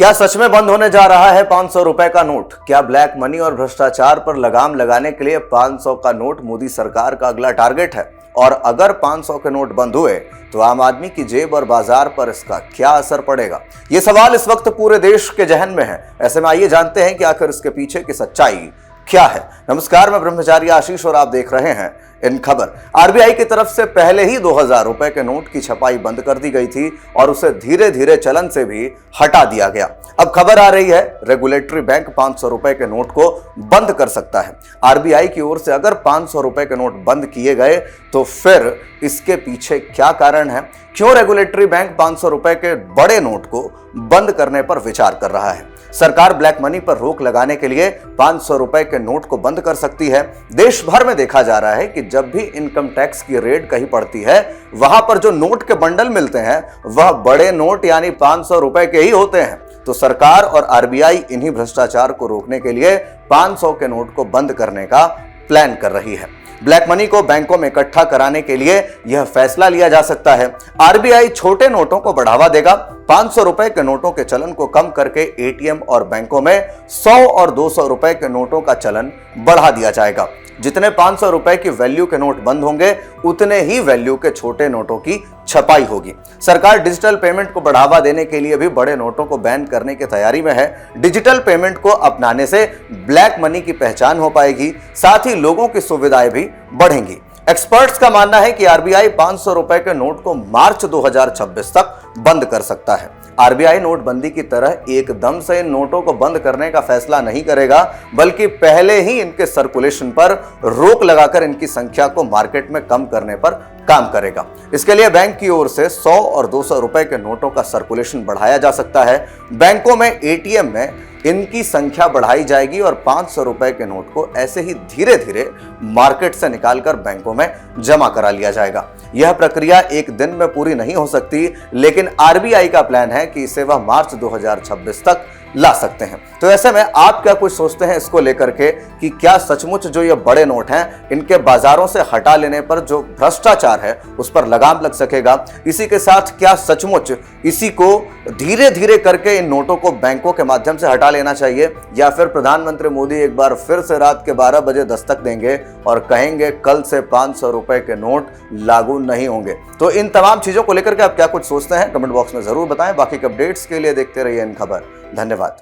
क्या सच में बंद होने जा रहा है 500 रुपए का नोट? क्या ब्लैक मनी और भ्रष्टाचार पर लगाम लगाने के लिए 500 का नोट मोदी सरकार का अगला टारगेट है? और अगर 500 के नोट बंद हुए तो आम आदमी की जेब और बाजार पर इसका क्या असर पड़ेगा? ये सवाल इस वक्त पूरे देश के जहन में है। ऐसे में आइए जानते हैं कि आखिर इसके पीछे की सच्चाई क्या है। नमस्कार, मैं ब्रह्मचारी आशीष और आप देख रहे हैं इन खबर। आरबीआई की तरफ से पहले ही 2000 रुपए के नोट की छपाई बंद कर दी गई थी और उसे धीरे धीरे चलन से भी हटा दिया गया। अब खबर आ रही है रेगुलेटरी बैंक 500 रुपए के नोट को बंद कर सकता है। आरबीआई की ओर से अगर 500 रुपए के नोट बंद किए गए तो फिर इसके पीछे क्या कारण है? क्यों रेगुलेटरी बैंक 500 रुपए के बड़े नोट को बंद करने पर विचार कर रहा है? सरकार ब्लैक मनी पर रोक लगाने के लिए 500 रुपए के नोट को बंद कर सकती है। देश भर में देखा जा रहा है कि जब भी इनकम टैक्स की रेड कहीं पड़ती है, वहां पर जो नोट के बंडल मिलते हैं वह बड़े नोट यानी 500 रुपए के ही होते हैं। तो सरकार और आरबीआई इन्हीं भ्रष्टाचार को रोकने के लिए 500 के नोट को बंद करने का प्लान कर रही है। ब्लैक मनी को बैंकों में इकट्ठा कराने के लिए यह फैसला लिया जा सकता है। आरबीआई छोटे नोटों को बढ़ावा देगा। 500 रुपए के नोटों के चलन को कम करके एटीएम और बैंकों में 100 और 200 रुपए के नोटों का चलन बढ़ा दिया जाएगा। जितने 500 रुपए की वैल्यू के नोट बंद होंगे उतने ही वैल्यू के छोटे नोटों की छपाई होगी। सरकार डिजिटल पेमेंट को बढ़ावा देने के लिए भी बड़े नोटों को बैन करने की तैयारी में है। डिजिटल पेमेंट को अपनाने से ब्लैक मनी की पहचान हो पाएगी, साथ ही लोगों की सुविधाएं भी बढ़ेंगी। एक्सपर्ट्स का मानना है कि आरबीआई 500 रुपए के नोट को मार्च 2026 तक बंद कर सकता है। आरबीआई नोटबंदी की तरह एकदम से इन नोटों को बंद करने का फैसला नहीं करेगा, बल्कि पहले ही इनके सर्कुलेशन पर रोक लगाकर इनकी संख्या को मार्केट में कम करने पर काम करेगा। इसके लिए बैंक की ओर से 100 और 200 रुपए के नोटों का सर्कुलेशन बढ़ाया जा सकता है। बैंकों में, एटीएम में इनकी संख्या बढ़ाई जाएगी और 500 रुपए के नोट को ऐसे ही धीरे धीरे मार्केट से निकालकर बैंकों में जमा करा लिया जाएगा। यह प्रक्रिया एक दिन में पूरी नहीं हो सकती, लेकिन आरबीआई का प्लान है कि इसे वह मार्च 2026 तक ला सकते हैं। तो ऐसे में आप क्या कुछ सोचते हैं इसको लेकर के कि क्या सचमुच जो ये बड़े नोट हैं इनके बाजारों से हटा लेने पर जो भ्रष्टाचार है उस पर लगाम लग सकेगा? इसी के साथ क्या सचमुच इसी को धीरे धीरे करके इन नोटों को बैंकों के माध्यम से हटा लेना चाहिए, या फिर प्रधानमंत्री मोदी एक बार फिर से रात के 12 बजे दस्तक देंगे और कहेंगे कल से 500 रुपए के नोट लागू नहीं होंगे? तो इन तमाम चीजों को लेकर के आप क्या कुछ सोचते हैं कमेंट बॉक्स में जरूर बताएं। बाकी के अपडेट्स के लिए देखते रहिए इन खबर। धन्यवाद।